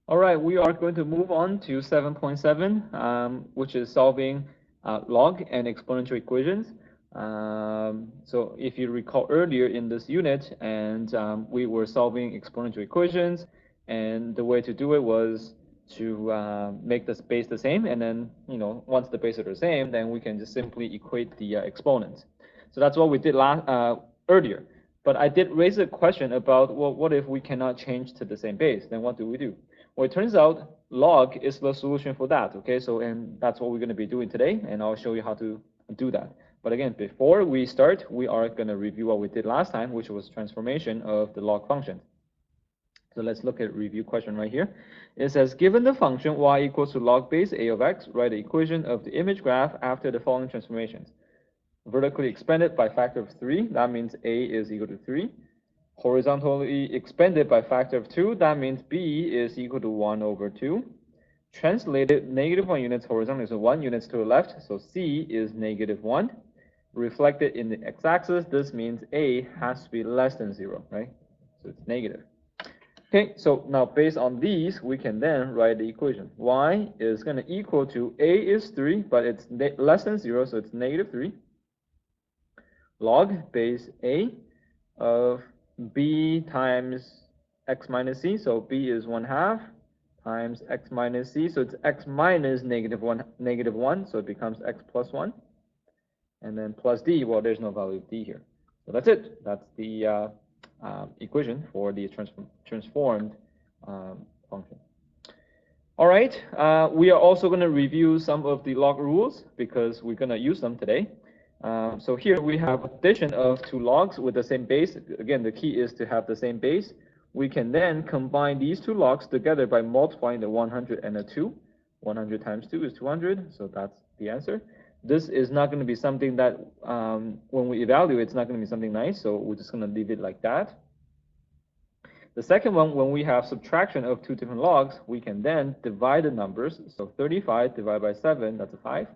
All right, we are going to move on to 7.7, which is solving log and exponential equations. So if you recall earlier in this unit, and we were solving exponential equations, and the way to do it was to make the base the same, and then once the bases are the same, then we can just simply equate the exponents. So that's what we did earlier. But I did raise a question about, well, what if we cannot change to the same base? Then what do we do? Well, it turns out log is the solution for that. Okay, so and that's what we're going to be doing today, and I'll show you how to do that. But again, before we start, we are going to review what we did last time, which was transformation of the log function. So let's look at review question right here. It says, given the function y equals to log base a of x, write the equation of the image graph after the following transformations. Vertically expanded by factor of 3, that means a is equal to 3. Horizontally expanded by factor of 2, that means b is equal to 1 over 2. Translated -1 units horizontally, so 1 units to the left, so c is -1. Reflected in the x-axis, this means a has to be less than 0, right? So it's negative. Okay, so now based on these, we can then write the equation. Y is going to equal to a is 3, but it's less than 0, so it's -3. Log base a of b times x minus c, so b is 1/2 times x minus c, so it's x minus -1, so it becomes x plus 1, and then plus d. Well, there's no value of d here, so that's it. That's the equation for the transformed function. All right, we are also going to review some of the log rules because we're going to use them today. So here we have addition of two logs with the same base. Again, the key is to have the same base. We can then combine these two logs together by multiplying the 100 and the 2. 100 times 2 is 200, so that's the answer. This is not going to be something that, when we evaluate, it's not going to be something nice, so we're just going to leave it like that. The second one, when we have subtraction of two different logs, we can then divide the numbers. So 35 divided by 7, that's a 5.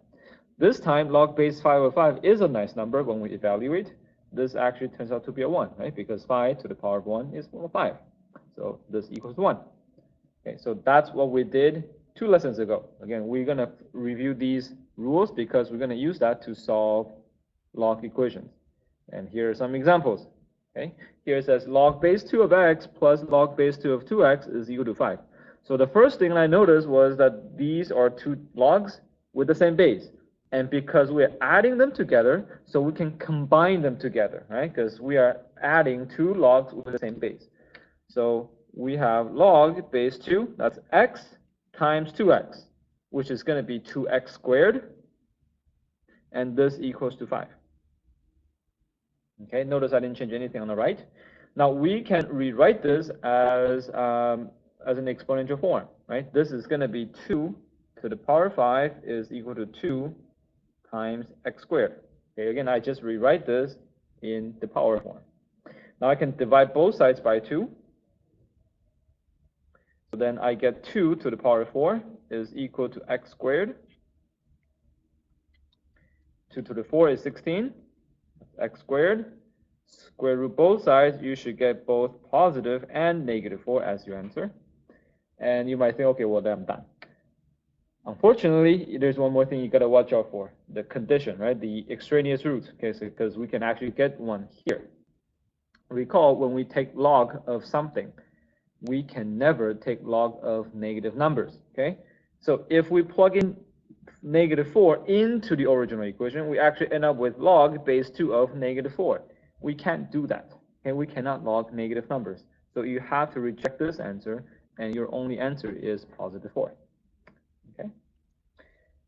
This time, log base 5 over 5 is a nice number when we evaluate. This actually turns out to be a 1, right? Because 5 to the power of 1 is 5. So this equals 1. Okay, so that's what we did 2 lessons ago. Again, we're going to review these rules because we're going to use that to solve log equations. And here are some examples. Okay, here it says log base 2 of x plus log base 2 of 2x is equal to 5. So the first thing I noticed was that these are two logs with the same base. And because we're adding them together, so we can combine them together, right? Because we are adding two logs with the same base. So we have log base 2, that's x times 2x, which is going to be 2x squared. And this equals to 5. Okay, notice I didn't change anything on the right. Now we can rewrite this as an exponential form, right? This is going to be 2 to the power 5 is equal to 2 times x squared. Okay, again, I just rewrite this in the power form. Now I can divide both sides by 2. So then I get 2 to the power 4 is equal to x squared. 2 to the 4 is 16. X squared. Square root both sides, you should get both positive and -4 as your answer. And you might think, okay, well, then I'm done. Unfortunately, there's one more thing you got to watch out for, the condition, right? The extraneous roots, okay, so because we can actually get one here. Recall, when we take log of something, we can never take log of negative numbers, okay? So if we plug in -4 into the original equation, we actually end up with log base 2 of -4. We can't do that, okay? We cannot log negative numbers. So you have to reject this answer, and your only answer is +4. Okay.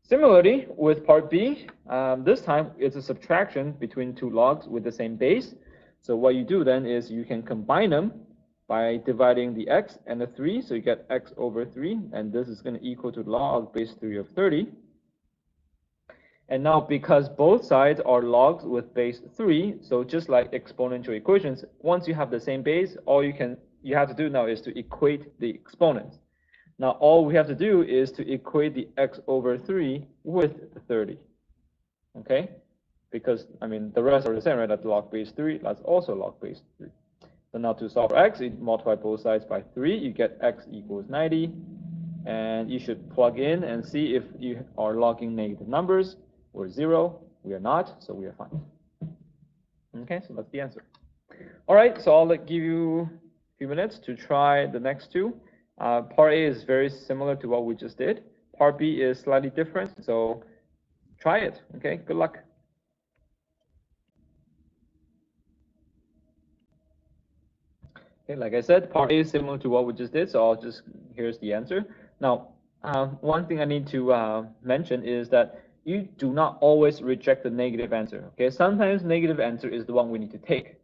Similarly, with part B, this time it's a subtraction between two logs with the same base. So what you do then is you can combine them by dividing the x and the 3. So you get x over 3, and this is going to equal to log base 3 of 30. And now because both sides are logs with base 3, so just like exponential equations, once you have the same base, all you have to do now is to equate the exponents. Now all we have to do is to equate the x over 3 with 30. Okay? Because, I mean, the rest are the same, right? That's log base 3, that's also log base 3. So now to solve for x, you multiply both sides by 3, you get x equals 90. and you should plug in and see if you are logging negative numbers or 0. We are not, so we are fine. Okay, so that's the answer. All right, so I'll give you a few minutes to try the next two. Part A is very similar to what we just did. Part B is slightly different, so try it. Okay, good luck. Okay, like I said, part A is similar to what we just did, so here's the answer. Now, one thing I need to mention is that you do not always reject the negative answer. Okay, sometimes negative answer is the one we need to take.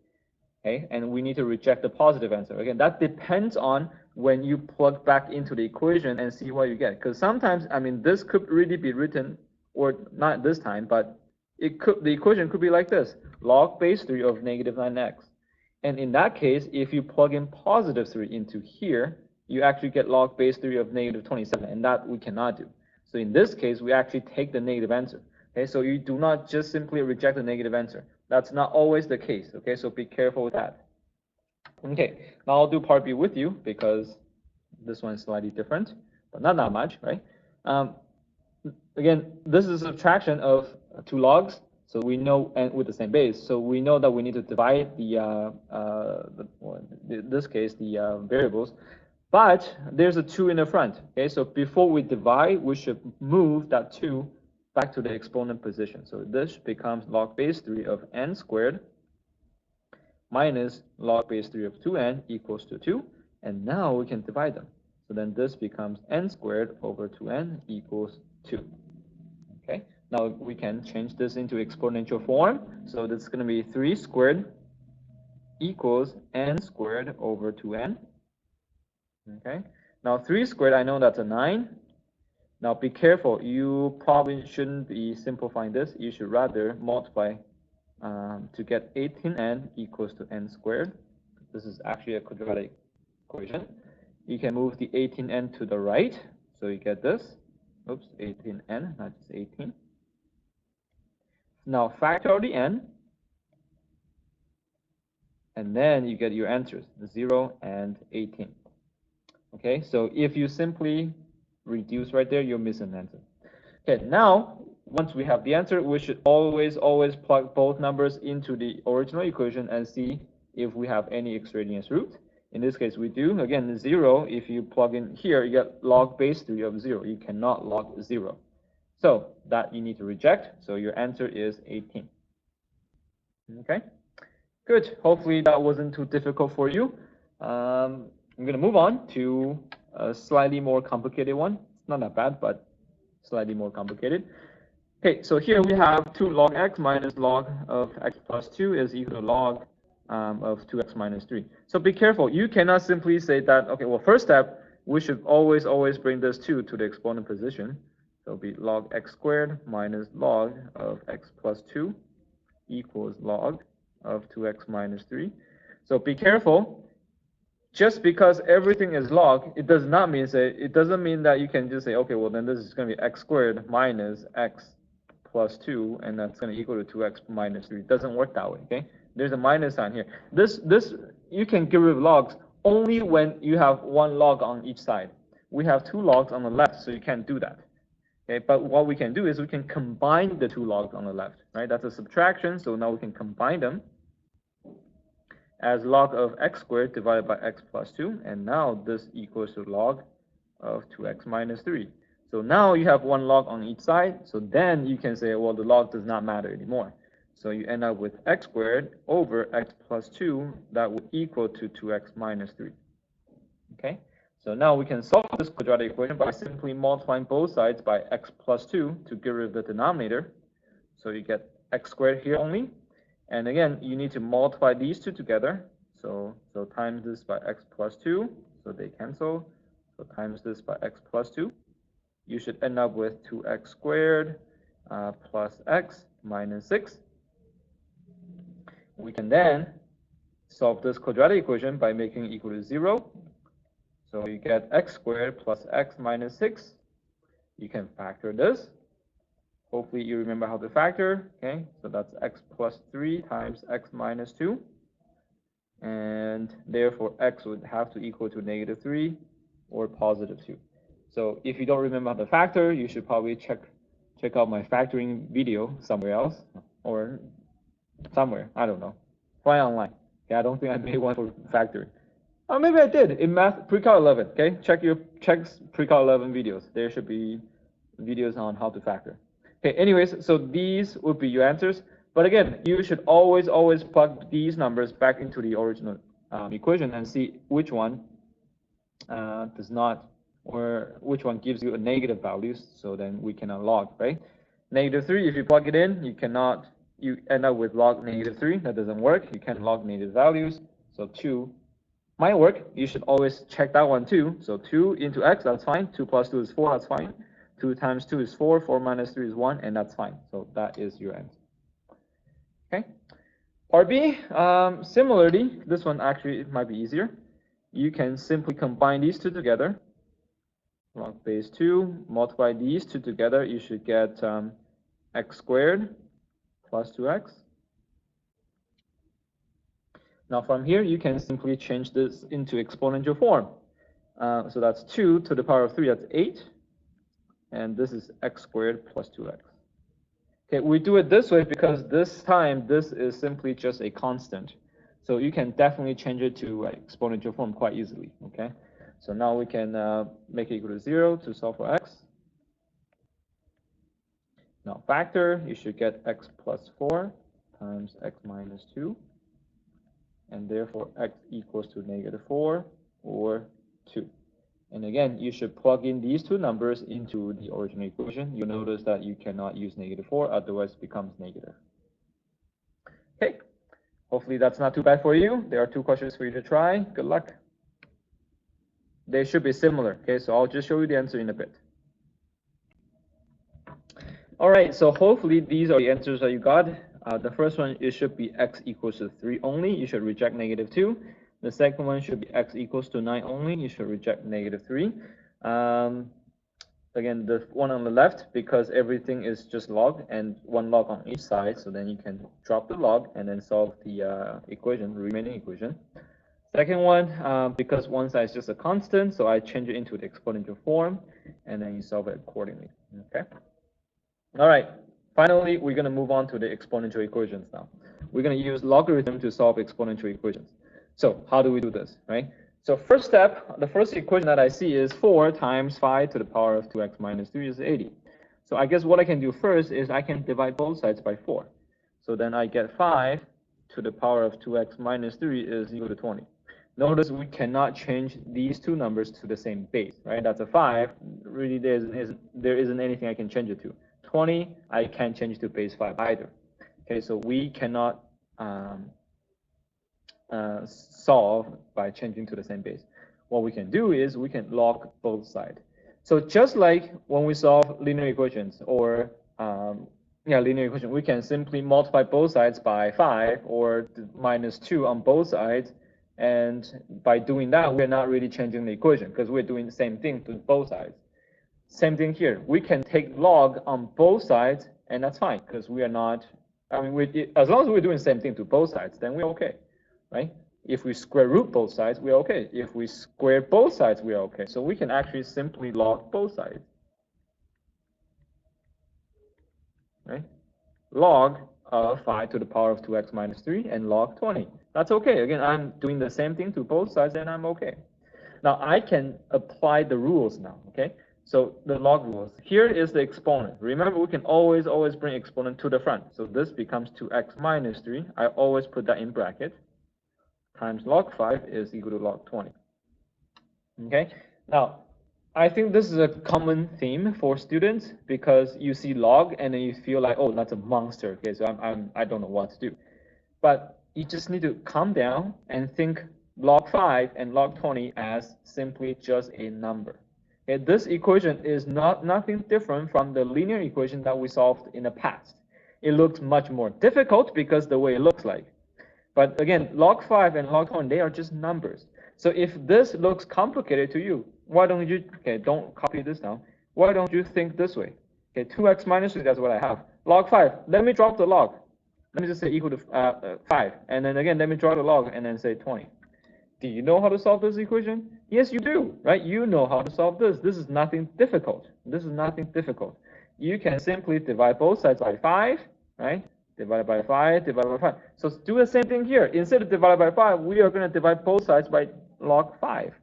Okay, and we need to reject the positive answer. Again, that depends on when you plug back into the equation and see what you get. Because sometimes, I mean, this could really be written, or not this time, but the equation could be like this: log base 3 of negative 9x. And in that case, if you plug in positive 3 into here, you actually get log base 3 of negative 27, and that we cannot do. So in this case, we actually take the negative answer. Okay, so you do not just simply reject the negative answer. That's not always the case. Okay, so be careful with that. Okay, now I'll do part B with you because this one is slightly different, but not that much, right? Again, this is a subtraction of 2 logs. So we know, and with the same base, so we know that we need to divide in this case, the variables, but there's a 2 in the front. Okay, so before we divide, we should move that 2 back to the exponent position. So this becomes log base 3 of n squared minus log base 3 of 2n equals to 2, and now we can divide them. So then this becomes n squared over 2n equals 2. Okay. Now we can change this into exponential form. So this is going to be 3 squared equals n squared over 2n. Okay. Now 3 squared, I know that's a 9. Now be careful. You probably shouldn't be simplifying this. You should rather multiply to get 18n equals to n squared. This is actually a quadratic equation. You can move the 18n to the right. So you get this. Oops, 18n, not just 18. Now factor the n, and then you get your answers, 0 and 18. Okay, so if you simply reduce right there, you'll miss an answer. Okay, now once we have the answer, we should always plug both numbers into the original equation and see if we have any extraneous root. In this case, we do. Again, 0, if you plug in here, you get log base 3 of 0. You cannot log 0. So that you need to reject. So your answer is 18. Okay, good. Hopefully that wasn't too difficult for you. I'm going to move on to a slightly more complicated one. It's not that bad, but slightly more complicated. Okay, so here we have 2 log x minus log of x plus 2 is equal to log of 2x minus 3. So be careful. You cannot simply say that, okay, well, first step, we should always bring this 2 to the exponent position. So it'll be log x squared minus log of x plus 2 equals log of 2x minus 3. So be careful. Just because everything is log, it doesn't mean that you can just say, okay, well, then this is going to be x squared minus x plus 2, and that's going to equal to 2x minus 3. It doesn't work that way, okay? There's a minus sign here. This you can get rid of logs only when you have 1 log on each side. We have 2 logs on the left, so you can't do that. Okay, but what we can do is we can combine the 2 logs on the left, right? That's a subtraction, so now we can combine them as log of x squared divided by x plus 2, and now this equals to log of 2x minus 3. So now you have 1 log on each side, so then you can say, well, the log does not matter anymore. So you end up with x squared over x plus 2, that would equal to 2x minus 3. Okay? So now we can solve this quadratic equation by simply multiplying both sides by x plus 2 to get rid of the denominator. So you get x squared here only. And again, you need to multiply these 2 together. So times this by x plus 2, so they cancel. So times this by x plus 2. You should end up with 2x squared plus x minus 6. We can then solve this quadratic equation by making it equal to 0. So you get x squared plus x minus 6. You can factor this. Hopefully you remember how to factor. Okay, so that's x plus 3 times x minus 2. And therefore x would have to equal to negative 3 or positive 2. So if you don't remember how to factor, you should probably check out my factoring video somewhere else, or somewhere, I don't know. Try online. Okay, I don't think I made one for factoring. Or maybe I did in math pre-cal 11. Okay, check pre-cal 11 videos. There should be videos on how to factor. Okay, anyways, so these would be your answers. But again, you should always plug these numbers back into the original equation and see which one does not, or which one gives you a negative values. So then we cannot log, right? -3, if you plug it in, you end up with log -3. That doesn't work. You can't log negative values. So 2 might work. You should always check that one too. So 2 into x, that's fine. 2 plus 2 is 4, that's fine. 2 times 2 is 4. 4 minus 3 is 1, and that's fine. So that is your answer. Okay. Part B, similarly, this one actually it might be easier. You can simply combine these two together. Log base 2, multiply these two together, you should get x squared plus 2x. Now from here, you can simply change this into exponential form. So that's 2 to the power of 3, that's 8. And this is x squared plus 2x. Okay, we do it this way because this time, this is simply just a constant. So you can definitely change it to exponential form quite easily, okay? So now we can make it equal to 0 to solve for x. Now factor, you should get x plus 4 times x minus 2. And therefore x equals to -4 or 2. And again, you should plug in these two numbers into the original equation. You'll notice that you cannot use -4, otherwise it becomes negative. Okay, hopefully that's not too bad for you. There are 2 questions for you to try. Good luck. They should be similar, okay? So I'll just show you the answer in a bit. All right, so hopefully these are the answers that you got. The first one, it should be x equals to 3 only. You should reject -2. The second one should be x equals to 9 only. You should reject -3. Again, the one on the left, because everything is just log and 1 log on each side, so then you can drop the log and then solve the equation, remaining equation. Second one, because one side is just a constant, so I change it into the exponential form, and then you solve it accordingly. Okay. All right. Finally, we're going to move on to the exponential equations now. We're going to use logarithm to solve exponential equations. So how do we do this, right? So first step, the first equation that I see is 4 times 5 to the power of 2x minus 3 is 80. So I guess what I can do first is I can divide both sides by 4. So then I get 5 to the power of 2x minus 3 is equal to 20. Notice we cannot change these two numbers to the same base, right? That's a 5. Really, there isn't anything I can change it to. 20, I can't change to base 5 either. Okay, so we cannot solve by changing to the same base. What we can do is we can log both sides. So just like when we solve linear equations or linear equation, we can simply multiply both sides by 5 or -2 on both sides. And by doing that, we're not really changing the equation because we're doing the same thing to both sides. Same thing here. We can take log on both sides, and that's fine because we are not, as long as we're doing the same thing to both sides, then we're okay, right? If we square root both sides, we're okay. If we square both sides, we're okay. So we can actually simply log both sides, right? Log of 5 to the power of 2x minus 3 and log 20. That's okay. Again, I'm doing the same thing to both sides, and I'm okay. Now I can apply the rules now, okay? So the log rules. Here is the exponent. Remember, we can always bring exponent to the front. So this becomes 2x minus 3. I always put that in bracket. Times log 5 is equal to log 20. Okay. Now, I think this is a common theme for students because you see log and then you feel like, oh, that's a monster. Okay, so I don't know what to do. But you just need to calm down and think log 5 and log 20 as simply just a number. Okay, this equation is nothing different from the linear equation that we solved in the past. It looks much more difficult because the way it looks like. But again, log 5 and log 20, they are just numbers. So if this looks complicated to you, why don't you, okay, don't copy this down. Why don't you think this way? Okay, 2x minus 3, that's what I have. Log 5, let me drop the log. Let me just say equal to 5. And then again, let me draw the log and then say 20. Do you know how to solve this equation? Yes, you do, right? You know how to solve this. This is nothing difficult. This is nothing difficult. You can simply divide both sides by 5, right? Divided by 5, divided by 5. So do the same thing here. Instead of divided by 5, we are going to divide both sides by log 5.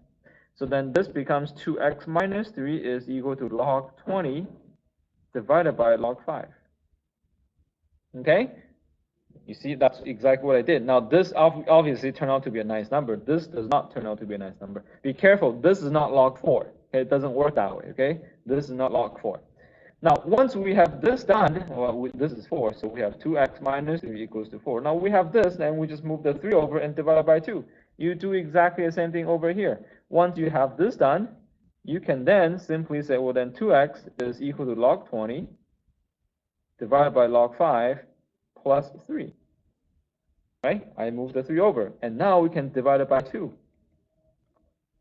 So then this becomes 2x minus 3 is equal to log 20 divided by log 5. Okay? You see, that's exactly what I did. Now, this obviously turned out to be a nice number. This does not turn out to be a nice number. Be careful. This is not log 4. Okay? It doesn't work that way. Okay? This is not log 4. Now, once we have this done, well, this is 4, so we have 2x minus 3 equals to 4. Now, we have this, then we just move the 3 over and divide by 2. You do exactly the same thing over here. Once you have this done, you can then simply say, well, then 2x is equal to log 20 divided by log 5 plus 3. Right? I move the 3 over. And now we can divide it by 2.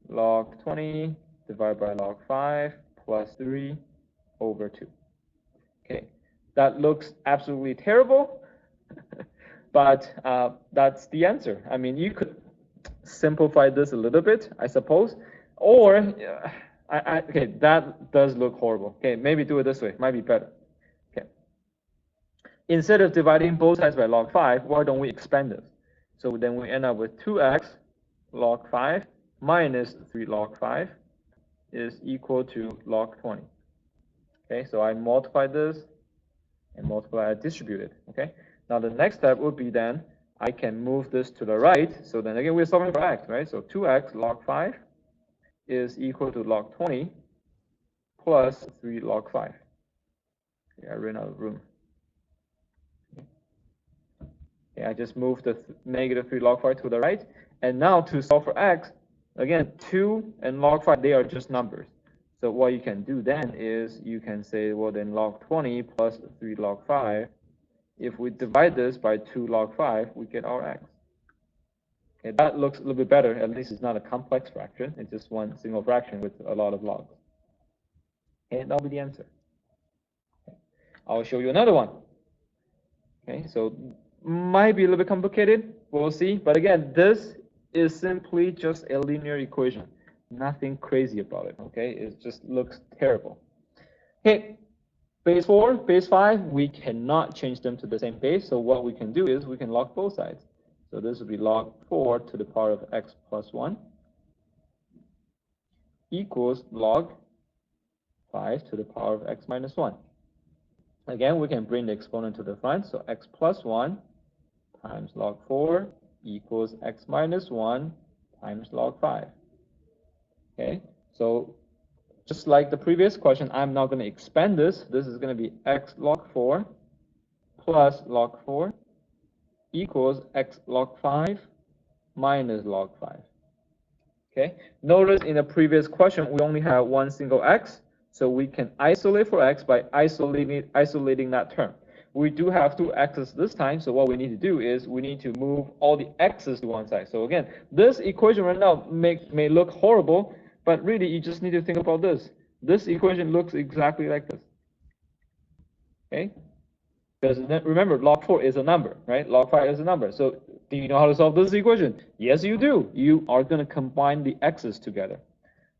Log 20 divided by log 5 plus 3 over 2. Okay, that looks absolutely terrible, but that's the answer. I mean, you could simplify this a little bit, I suppose, or okay, that does look horrible. Okay, maybe do it this way, might be better. Okay, instead of dividing both sides by log 5, why don't we expand this? So then we end up with 2x log 5 minus 3 log 5 is equal to log 20. Okay, so I multiply this and multiply, I distribute it. Okay, now the next step would be then I can move this to the right. So then again, we're solving for x, right? So 2x log 5 is equal to log 20 plus 3 log 5. Okay, I ran out of room. Okay, I just moved the negative 3 log 5 to the right. And now to solve for x, again, 2 and log 5, they are just numbers. So what you can do then is you can say, well, then log 20 plus 3 log 5. If we divide this by 2 log 5, we get our x. Okay, that looks a little bit better. At least it's not a complex fraction. It's just one single fraction with a lot of logs. Okay, that'll be the answer. Okay. I'll show you another one. Okay, so might be a little bit complicated. We'll see. But again, this is simply just a linear equation. Nothing crazy about it, okay? It just looks terrible. Okay, base 4, base 5, we cannot change them to the same base. So what we can do is we can log both sides. So this would be log 4 to the power of x plus 1 equals log 5 to the power of x minus 1. Again, we can bring the exponent to the front. So x plus 1 times log 4 equals x minus 1 times log 5. Okay, so just like the previous question, I'm now going to expand this. This is going to be x log 4 plus log 4 equals x log 5 minus log 5. Okay, notice in the previous question, we only have one single x, so we can isolate for x by isolating that term. We do have two x's this time, so what we need to do is we need to move all the x's to one side. So again, this equation right now may look horrible, but really, you just need to think about this. This equation looks exactly like this. Okay? Because remember, log 4 is a number, right? Log 5 is a number. So do you know how to solve this equation? Yes, you do. You are going to combine the x's together.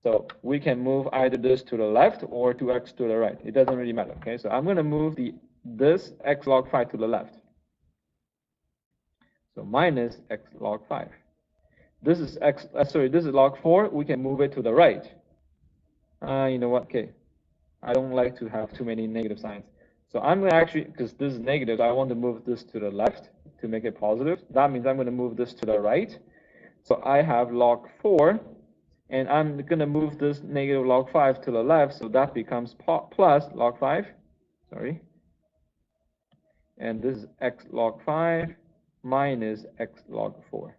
So we can move either this to the left or 2x to the right. It doesn't really matter. Okay? So I'm going to move this x log 5 to the left. So minus x log 5. This is this is log 4. We can move it to the right. You know what? Okay. I don't like to have too many negative signs. So I'm going to actually, because this is negative, I want to move this to the left to make it positive. That means I'm going to move this to the right. So I have log 4, and I'm going to move this negative log 5 to the left. So that becomes plus log 5. Sorry. And this is x log 5 minus x log 4.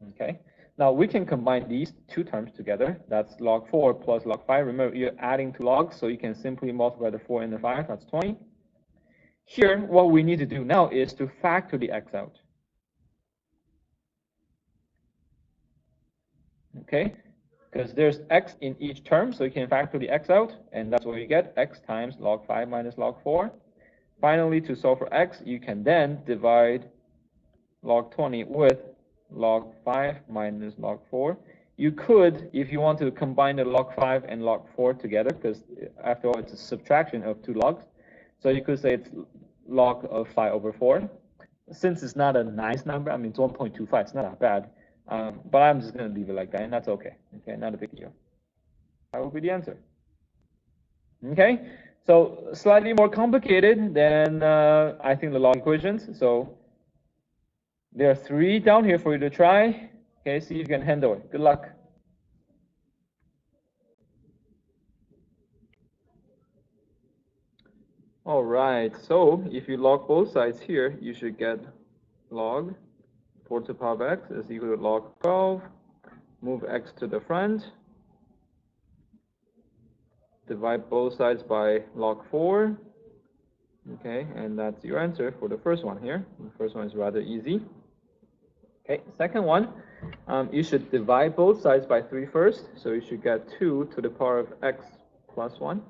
Okay, now we can combine these two terms together. That's log 4 plus log 5. Remember, you're adding two logs, so you can simply multiply the 4 and the 5. That's 20. Here, what we need to do now is to factor the x out. Okay, because there's x in each term, so you can factor the x out, and that's what you get, x times log 5 minus log 4. Finally, to solve for x, you can then divide log 20 with log 5 minus log 4. You could, if you want to combine the log 5 and log 4 together, because after all, it's a subtraction of 2 logs. So you could say it's log of 5 over 4. Since it's not a nice number, I mean, it's 1.25, it's not that bad. But I'm just going to leave it like that, and that's okay. Okay, not a big deal. That will be the answer. Okay, so slightly more complicated than I think the log equations. So there are 3 down here for you to try. Okay, see if you can handle it. Good luck. All right, so if you log both sides here, you should get log 4 to the power of x is equal to log 12. Move x to the front. Divide both sides by log 4. Okay, and that's your answer for the first one here. The first one is rather easy. Okay, second one, you should divide both sides by 3 first. So you should get 2 to the power of x plus 1.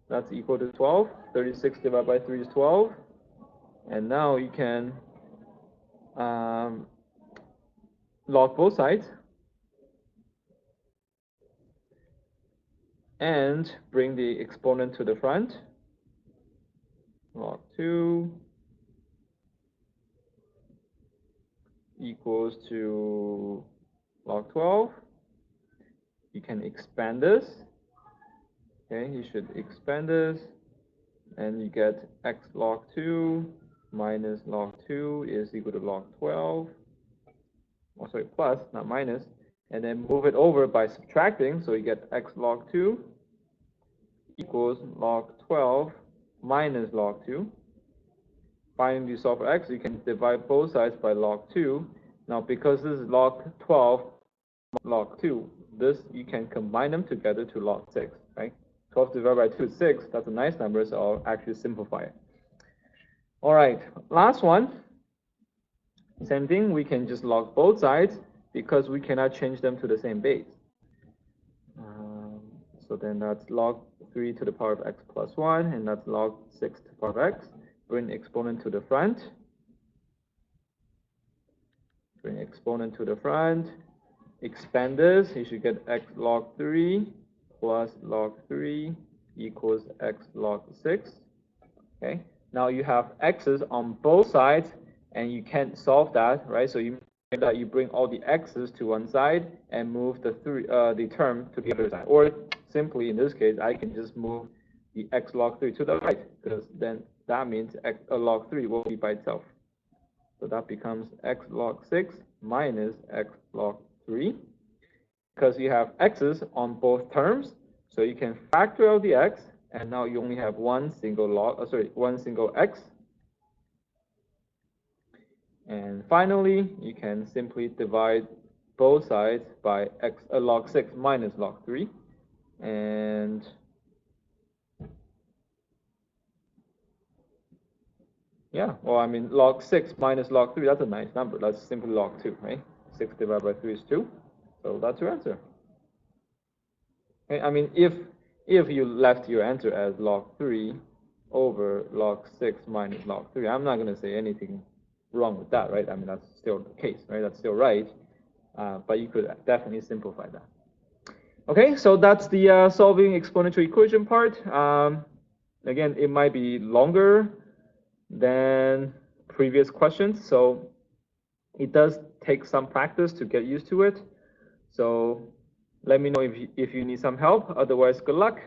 That's equal to 12. 36 divided by 3 is 12. And now you can log both sides and bring the exponent to the front. Log 2 equals to log 12. You can expand this. Okay, you should expand this, and you get x log 2 minus log 2 is equal to log 12. Oh, sorry, plus, not minus. And then move it over by subtracting, so you get x log 2 equals log 12 minus log 2. Finally, to solve for x, you can divide both sides by log 2. Now, because this is log 12, log 2, this you can combine them together to log 6, right? 12 divided by 2 is 6. That's a nice number, so I'll actually simplify it. All right, last one. Same thing, we can just log both sides because we cannot change them to the same base. So then that's log 3 to the power of x plus 1, and that's log 6 to the power of x. Bring the exponent to the front. Bring exponent to the front. Expand this. You should get x log 3 plus log 3 equals x log 6. Okay. Now you have x's on both sides, and you can't solve that, right? So you bring all the x's to one side and move the term to the other side. Or simply in this case, I can just move the x log 3 to the right, because then that means x log 3 will be by itself. So that becomes x log 6 minus x log 3. Because you have x's on both terms, so you can factor out the x, and now you only have one single x. And finally, you can simply divide both sides by x log 6 minus log 3. And yeah, well, I mean, log 6 minus log 3, that's a nice number. That's simply log 2, right? 6 divided by 3 is 2. So that's your answer. Okay, I mean, if you left your answer as log 3 over log 6 minus log 3, I'm not going to say anything wrong with that, right? I mean, that's still the case, right? That's still right. But you could definitely simplify that. Okay, so that's the solving exponential equation part. Again, it might be longer than previous questions, so it does take some practice to get used to it. So let me know if you need some help. Otherwise, good luck.